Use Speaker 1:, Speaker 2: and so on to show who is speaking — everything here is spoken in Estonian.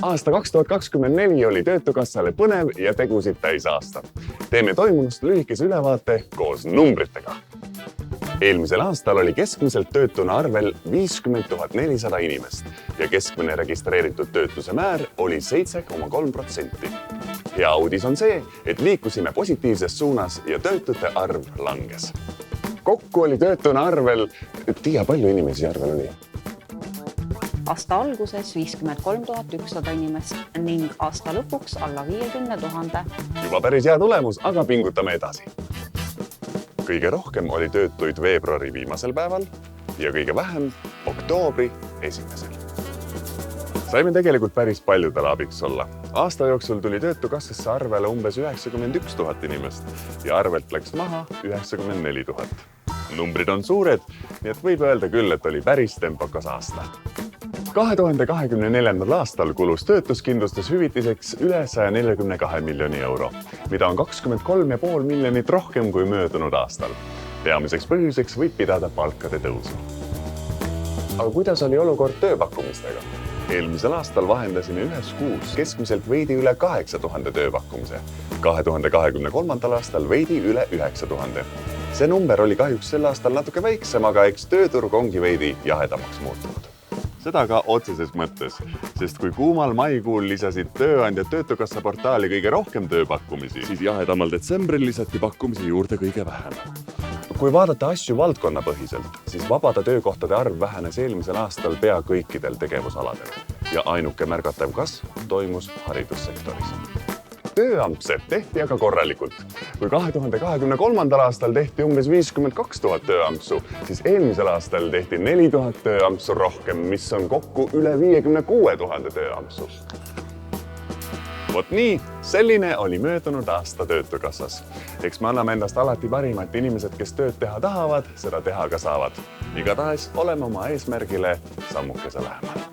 Speaker 1: Aasta 2024 oli Töötukassale põnev ja tegusid täis aasta. Teeme toimunust lühikese ülevaate koos numbritega. Eelmisel aastal oli keskmiselt töötuna arvel 50 400 inimest ja keskmine registreeritud töötuse määr oli 7,3%. Hea uudis on see, et liikusime positiivses suunas ja töötute arv langes. Kokku oli töötuna arvel, tea palju inimesi arvel oli?
Speaker 2: Aasta alguses 53 100 inimest ning aasta lõpuks alla 50 000.
Speaker 1: Juba päris hea tulemus, aga pingutame edasi. Kõige rohkem oli töötuid veebruari viimasel päeval ja kõige vähem oktoobri esimesel. Saime tegelikult päris paljudele abiks olla. Aasta jooksul tuli Töötukassasse arvele umbes 91 000 inimest ja arvelt läks maha 94 000. Numbrid on suured, nii et võib öelda küll, et oli päris tempokas aasta. 2024. aastal kulus töötuskindlustushüvitiseks üle 142 miljoni euro, mida on 23,5 miljonit rohkem kui möödunud aastal. Peamiseks põhjuseks võib pidada palkade tõusu. Aga kuidas oli olukord tööpakkumistega? Eelmisel aastal vahendasime ühes kuus keskmiselt veidi üle 8000 tööpakkumise. 2023. aastal veidi üle 9000. See number oli kahjuks sel aastal natuke väiksem, aga eks tööturg ongi veidi jahedamaks muutunud. Seda ka otseses mõttes, sest kui kuumal maikuul lisasid tööandjad Töötukassa portaali kõige rohkem tööpakkumisi, siis jahedamal detsembril lisati pakkumisi juurde kõige vähem. Kui vaadata asju valdkonnapõhiselt, siis vabade töökohtade arv vähenes eelmisel aastal pea kõikidel tegevusaladel ja ainuke märgatav kasv toimus haridussektoris. Tööampse tehti aga korralikult. Kui 2023. aastal tehti umbes 52 000 tööampsu, siis eelmisel aastal tehti 4000 tööampsu rohkem, mis on kokku üle 56 000 tööampsu. Vot nii, selline oli möödunud aasta Töötukassas. Eks me anname endast alati parima, et inimesed, kes tööd teha tahavad, seda teha ka saavad. Igatahes oleme oma eesmärgile sammukese lähemal.